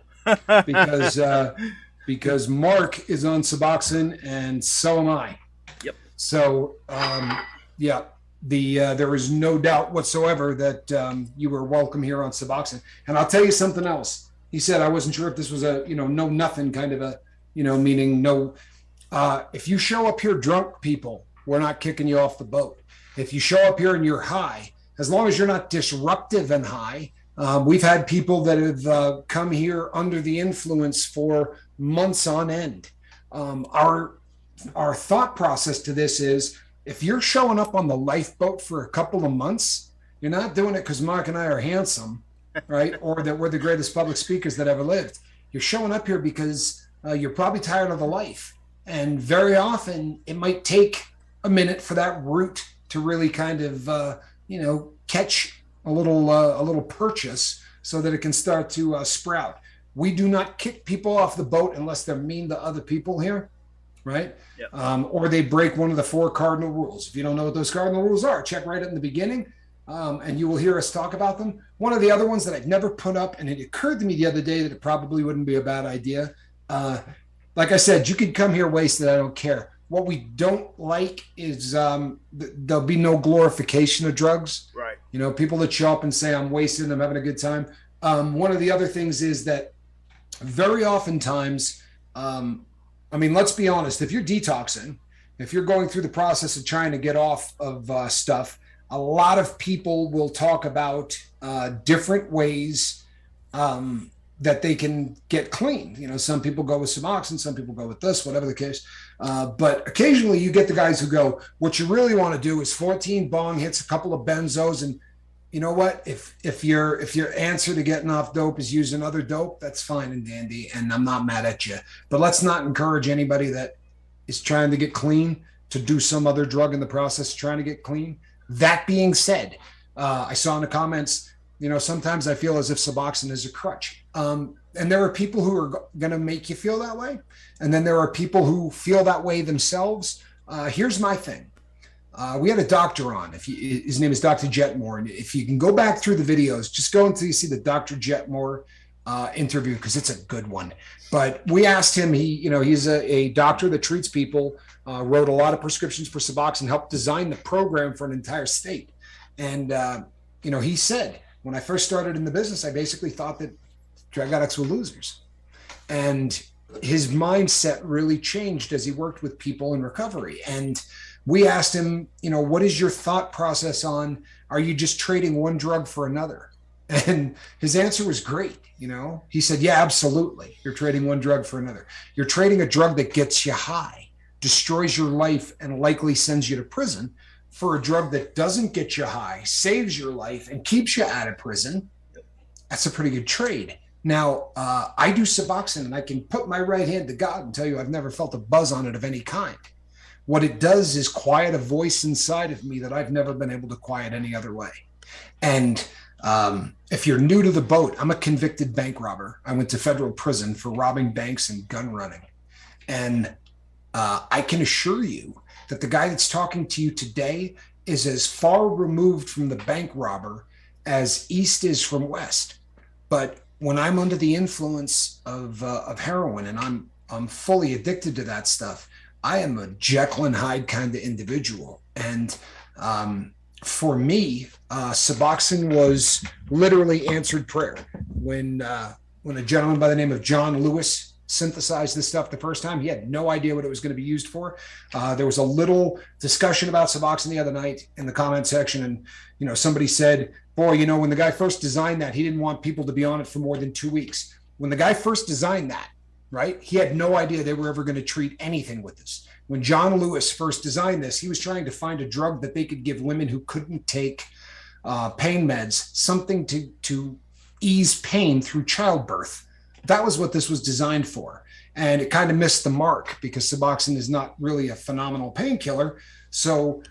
because Mark is on Suboxone and so am I.
Yep.
So yeah, there is no doubt whatsoever that you were welcome here on Suboxone. And I'll tell you something else. He said I wasn't sure if this was a no nothing kind of a meaning no. If you show up here drunk, people, we're not kicking you off the boat. If you show up here and you're high, as long as you're not disruptive and high. We've had people that have come here under the influence for months on end. Our thought process to this is, if you're showing up on the Lifeboat for a couple of months, you're not doing it because Mark and I are handsome, right? Or that we're the greatest public speakers that ever lived. You're showing up here because you're probably tired of the life. And very often it might take a minute for that root to really kind of, catch a little purchase so that it can start to sprout. We do not kick people off the boat unless they're mean to other people here, right? Yep. Or they break one of the 4 cardinal rules. If you don't know what those cardinal rules are, check right in the beginning, and you will hear us talk about them. One of the other ones that I've never put up, and it occurred to me the other day that it probably wouldn't be a bad idea. Like I said, you could come here wasted. I don't care. What we don't like is there'll be no glorification of drugs.
Right.
People that show up and say, I'm wasted and I'm having a good time. One of the other things is that very oftentimes, let's be honest, if you're detoxing, if you're going through the process of trying to get off of stuff, a lot of people will talk about different ways that they can get clean. Some people go with Suboxone, some people go with this, whatever the case. But occasionally you get the guys who go, what you really want to do is 14 bong hits, a couple of benzos, and you know what? If your answer to getting off dope is using other dope, that's fine and dandy, and I'm not mad at you. But let's not encourage anybody that is trying to get clean to do some other drug in the process of trying to get clean. That being said, I saw in the comments, sometimes I feel as if Suboxone is a crutch. And there are people who are going to make you feel that way. And then there are people who feel that way themselves. Here's my thing. We had a doctor on. His name is Dr. Jetmore. And if you can go back through the videos, just go until you see the Dr. Jetmore interview, because it's a good one. But we asked him, he's a doctor that treats people, wrote a lot of prescriptions for Suboxone, helped design the program for an entire state. And, he said, when I first started in the business, I basically thought that drug addicts were losers. And his mindset really changed as he worked with people in recovery. And we asked him, what is your thought process on, are you just trading one drug for another? And his answer was great. He said, yeah, absolutely. You're trading one drug for another. You're trading a drug that gets you high, destroys your life, and likely sends you to prison, for a drug that doesn't get you high, saves your life, and keeps you out of prison. That's a pretty good trade. Now, I do Suboxone, and I can put my right hand to God and tell you I've never felt a buzz on it of any kind. What it does is quiet a voice inside of me that I've never been able to quiet any other way. And if you're new to the boat, I'm a convicted bank robber. I went to federal prison for robbing banks and gun running. And I can assure you that the guy that's talking to you today is as far removed from the bank robber as East is from West. But when I'm under the influence of heroin and I'm fully addicted to that stuff, I am a Jekyll and Hyde kind of individual. And for me, Suboxone was literally answered prayer. When a gentleman by the name of John Lewis synthesized this stuff the first time, he had no idea what it was going to be used for. There was a little discussion about Suboxone the other night in the comment section, and somebody said, "Boy, when the guy first designed that, he didn't want people to be on it for more than 2 weeks." When the guy first designed that, right, he had no idea they were ever going to treat anything with this. When John Lewis first designed this, he was trying to find a drug that they could give women who couldn't take pain meds, something to ease pain through childbirth. That was what this was designed for. And it kind of missed the mark because Suboxone is not really a phenomenal painkiller. So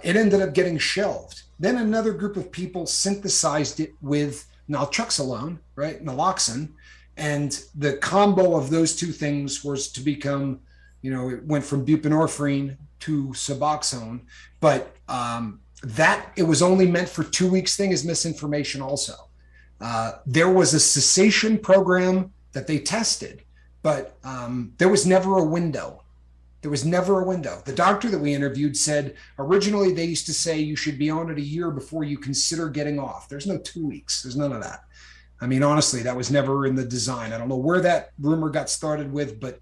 it ended up getting shelved. Then another group of people synthesized it with naltrexone, right, naloxone. And the combo of those two things was to become, it went from buprenorphine to Suboxone. But that it was only meant for 2 weeks thing is misinformation also. There was a cessation program that they tested, but there was never a window. There was never a window. The doctor that we interviewed said originally they used to say you should be on it a year before you consider getting off. There's no 2 weeks. There's none of that. I mean, honestly, that was never in the design. I don't know where that rumor got started with, but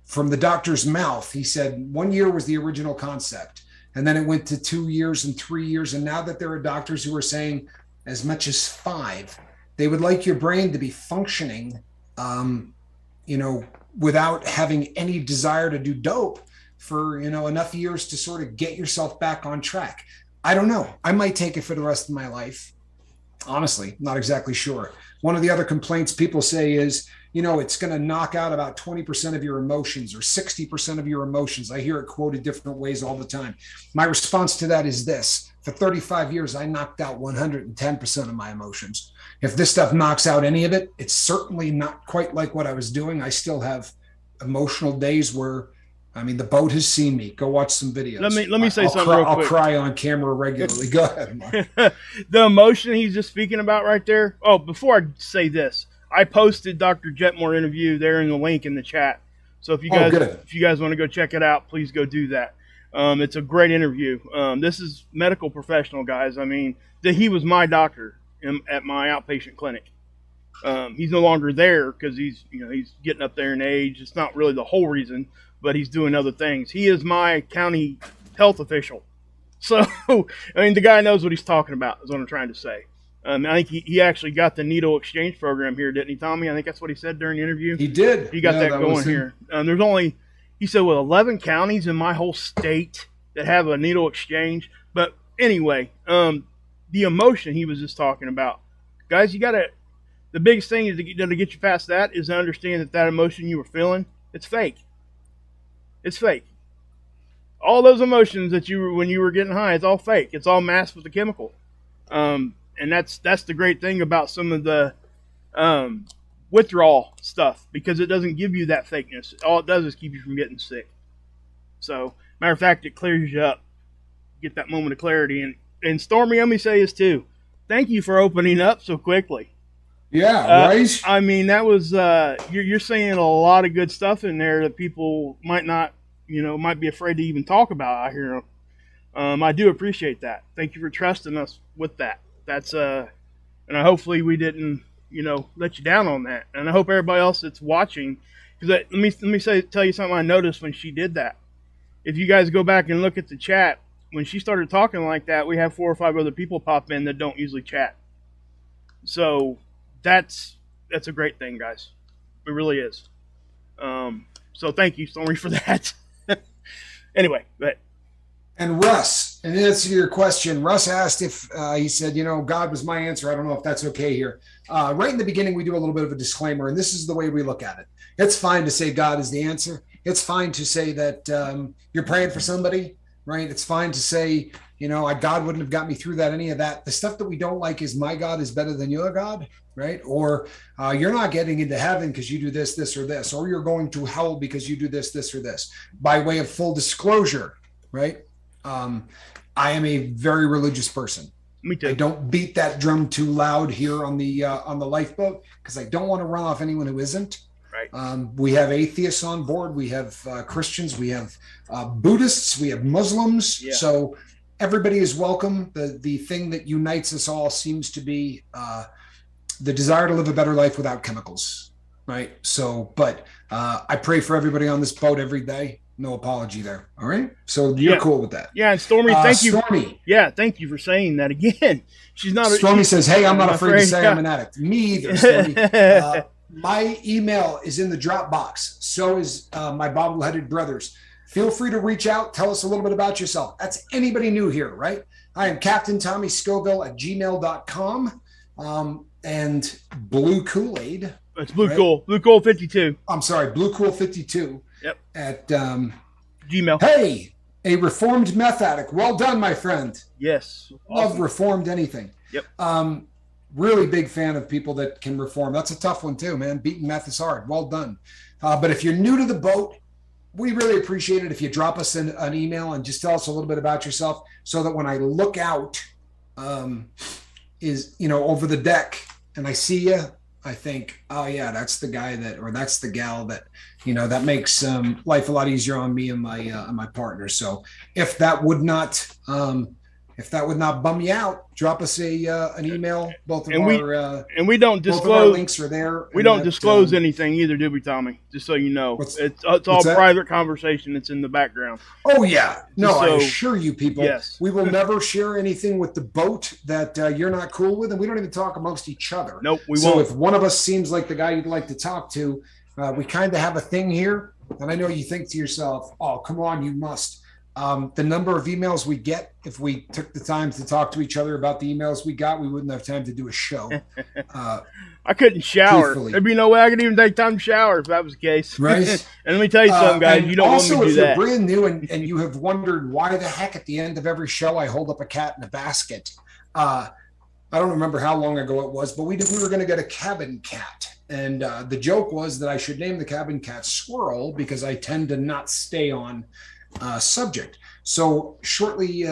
from the doctor's mouth, he said 1 year was the original concept. And then it went to 2 years and 3 years. And now that there are doctors who are saying as much as 5, they would like your brain to be functioning, without having any desire to do dope for, enough years to sort of get yourself back on track. I don't know. I might take it for the rest of my life. Honestly, not exactly sure. One of the other complaints people say is, it's going to knock out about 20% of your emotions or 60% of your emotions. I hear it quoted different ways all the time. My response to that is this: for 35 years, I knocked out 110% of my emotions. If this stuff knocks out any of it, it's certainly not quite like what I was doing. I still have emotional days where, the boat has seen me. Go watch some videos.
Let me say something real quick.
I'll cry on camera regularly. Go ahead, Mark.
The emotion he's just speaking about right there. Oh, before I say this, I posted Dr. Jetmore interview there in the link in the chat. So if you guys want to go check it out, please go do that. It's a great interview. This is medical professional, guys. He was my doctor at my outpatient clinic. He's no longer there because he's getting up there in age. It's not really the whole reason, but he's doing other things. He is my county health official. So, the guy knows what he's talking about, is what I'm trying to say. I think he actually got the needle exchange program here, didn't he, Tommy? I think that's what he said during the interview.
He did.
He got that going here. There's only, he said, 11 counties in my whole state that have a needle exchange. But anyway, the emotion he was just talking about. Guys, the biggest thing is to get you past that is to understand that emotion you were feeling, it's fake. It's fake. All those emotions that when you were getting high, it's all fake. It's all masked with a chemical. And that's the great thing about some of the withdrawal stuff, because it doesn't give you that fakeness. All it does is keep you from getting sick. So, matter of fact, it clears you up. Get that moment of clarity. And Stormy, let me say this too. Thank you for opening up so quickly.
Yeah, right.
That was you're saying a lot of good stuff in there that people might not, might be afraid to even talk about out here. I do appreciate that. Thank you for trusting us with that. That's and hopefully we didn't, let you down on that. And I hope everybody else that's watching, because let me tell you something I noticed when she did that. If you guys go back and look at the chat, when she started talking like that, we have 4 or 5 other people pop in that don't usually chat. So that's a great thing, guys. It really is. So thank you, Stormy, for that. Anyway, go ahead.
And Russ, in answer to your question, Russ asked if he said, God was my answer. I don't know if that's okay here. Right in the beginning, we do a little bit of a disclaimer, and this is the way we look at it. It's fine to say God is the answer. It's fine to say that you're praying for somebody, right? It's fine to say, God wouldn't have got me through that, any of that. The stuff that we don't like is my God is better than your God, right? Or you're not getting into heaven because you do this, this, or this, or you're going to hell because you do this, this, or this. By way of full disclosure, right? I am a very religious person.
Me too.
I don't beat that drum too loud here on the Lifeboat because I don't want to run off anyone who isn't.
Right.
We have atheists on board. We have Christians. We have Buddhists. We have Muslims.
Yeah.
So everybody is welcome. The thing that unites us all seems to be the desire to live a better life without chemicals, right? So, but I pray for everybody on this boat every day. No apology there. All right. So you're cool with that.
Yeah. And Stormy, thank you.
Stormy.
Yeah. Thank you for saying that again. She's not.
Stormy says, hey, I'm not afraid to say I'm an addict. Me either, Stormy. My email is in the Dropbox. So is my bobble-headed brothers. Feel free to reach out. Tell us a little bit about yourself. That's anybody new here, right? I am Captain Tommy Scoville at gmail.com. And Blue Kool-Aid.
It's Blue Cool. Blue Cool 52.
I'm sorry, Blue Cool 52.
Yep.
At
Gmail.
Hey, a reformed meth addict. Well done, my friend.
Yes.
Love reformed anything.
Yep.
Really big fan of people that can reform. That's a tough one too, man. Beating meth is hard. Well done. But if you're new to the boat, we really appreciate it if you drop us an email and just tell us a little bit about yourself, so that when I look out, over the deck and I see you, I think, oh yeah, that's the guy or that's the gal that, that makes life a lot easier on me and my partner. So if that would not bum you out, drop us an email.
We don't disclose.
Both of our links are there.
We don't disclose anything either, do we, Tommy? Just so you know, it's all private conversation. It's in the background.
Oh yeah, no, I assure you, people.
Yes.
We will never share anything with the boat that you're not cool with, and we don't even talk amongst each other.
Nope, we
won't.
So
if one of us seems like the guy you'd like to talk to, we kind of have a thing here, and I know you think to yourself, "Oh, come on, you must." The number of emails we get, if we took the time to talk to each other about the emails we got, we wouldn't have time to do a show.
I couldn't shower.
Truthfully.
There'd be no way I could even take time to shower if that was the case.
Right.
And let me tell you something, guys. You don't want me to do that.
Also, if you're brand new and you have wondered why the heck at the end of every show I hold up a cat in a basket, I don't remember how long ago it was, but we were going to get a cabin cat. And the joke was that I should name the cabin cat Squirrel, because I tend to not stay on subject. So shortly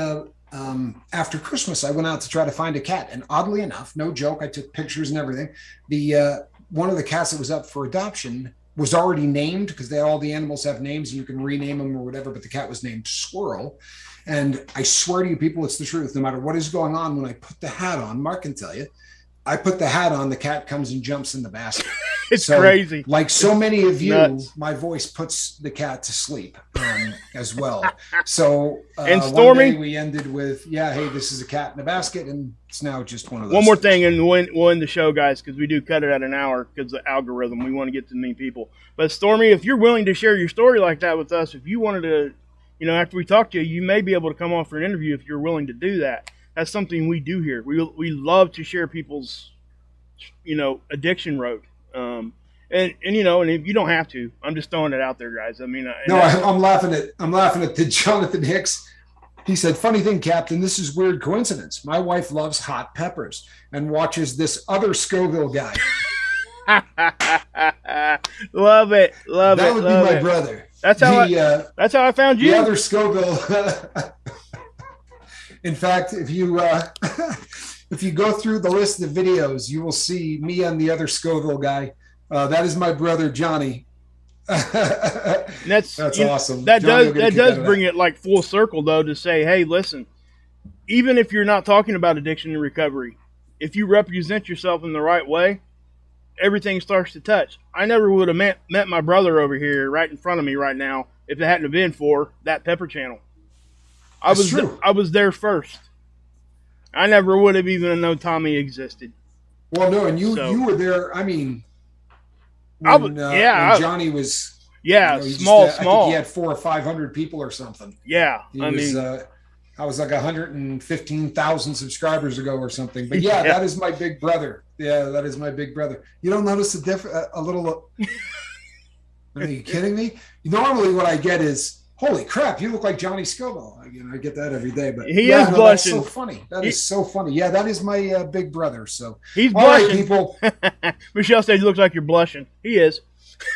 after Christmas, I went out to try to find a cat, and oddly enough, no joke, I took pictures and everything. The one of the cats that was up for adoption was already named, because all the animals have names and you can rename them or whatever, but the cat was named Squirrel. And I swear to you people, it's the truth. No matter what is going on, when I put the hat on, Mark can tell you, I put the hat on, the cat comes and jumps in the basket.
It's crazy.
Like so many of you,
nuts.
My voice puts the cat to sleep as well. So
and Stormy,
one day we ended with, hey, this is a cat in a basket, and it's now just one of those.
One more thing, and we'll end the show, guys, because we do cut it at an hour because of the algorithm. We want to get to many people. But Stormy, if you're willing to share your story like that with us, if you wanted to, after we talk to you, you may be able to come on for an interview if you're willing to do that. That's something we do here. We love to share people's, addiction road. And if you don't have to, I'm just throwing it out there, guys. I mean,
I'm laughing at the Jonathan Hicks. He said, funny thing, Captain, this is weird coincidence. My wife loves hot peppers and watches this other Scoville guy.
Love it.
That would be my brother.
That's how I found you.
The other Scoville. In fact, if you go through the list of videos, you will see me and the other Scoville guy. That is my brother Johnny.
That's
awesome.
That does bring it like full circle, though, to say, hey, listen, even if you're not talking about addiction and recovery, if you represent yourself in the right way, everything starts to touch. I never would have met my brother over here right in front of me right now if it hadn't been for that Pepper channel. I was there first. I never would have even known Tommy existed.
Well, no, and you were there. I mean, when Johnny was
small.
I think he had 400 or 500 people or something.
Yeah,
I was like 115,000 subscribers ago or something. But that is my big brother. Yeah, that is my big brother. You don't notice a little? Are you kidding me? Normally, what I get is, holy crap, you look like Johnny Scoville. I get that every day, but
he is blushing.
That's so funny. That is so funny. Yeah, that is my big brother. So
he's
all
blushing.
Right, people.
Michelle says he looks like you're blushing. He is.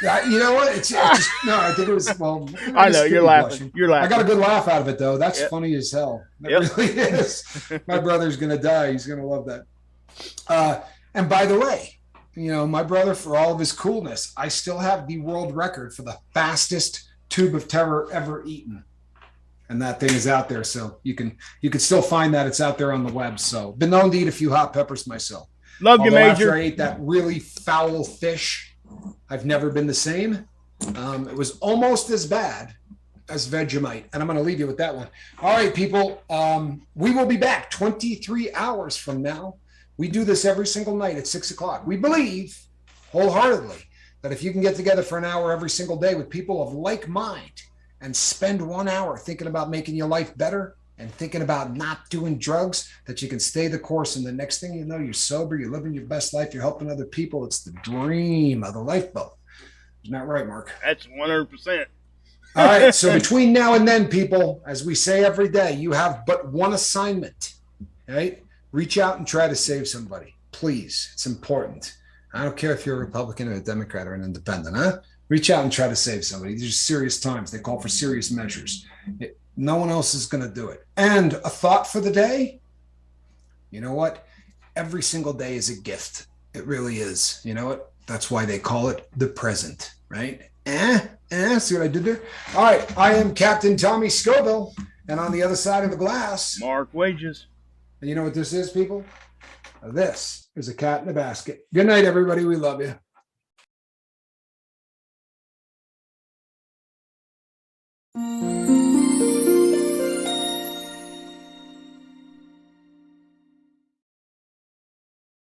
Yeah, you know what? It's just no. I think it was. Well,
I know you're laughing. Blushing. You're laughing.
I got a good laugh out of it though. That's funny as hell. That really is. My brother's gonna die. He's gonna love that. And by the way, my brother, for all of his coolness, I still have the world record for the fastest tube of terror ever eaten. And that thing is out there. So you can still find that. It's out there on the web. So been known to eat a few hot peppers myself.
Love you,
Although
Major.
after I ate that really foul fish, I've never been the same. It was almost as bad as Vegemite. And I'm going to leave you with that one. All right, people. We will be back 23 hours from now. We do this every single night at 6 o'clock. We believe wholeheartedly that if you can get together for an hour every single day with people of like mind and spend 1 hour thinking about making your life better and thinking about not doing drugs, that you can stay the course. And the next thing you know, you're sober, you're living your best life, you're helping other people. It's the dream of the lifeboat. Isn't that right, Mark?
That's 100%.
All right. So between now and then, people, as we say every day, you have but one assignment, right? Reach out and try to save somebody. Please. It's important. I don't care if you're a Republican or a Democrat or an independent, huh? Reach out and try to save somebody. These are serious times. They call for serious measures. No one else is going to do it. And a thought for the day, you know what? Every single day is a gift. It really is. You know what? That's why they call it the present, right? See what I did there? All right. I am Captain Tommy Scoville. And on the other side of the glass,
Mark Wages.
And you know what this is, people? This is a cat in a basket. Good night, everybody. We love you.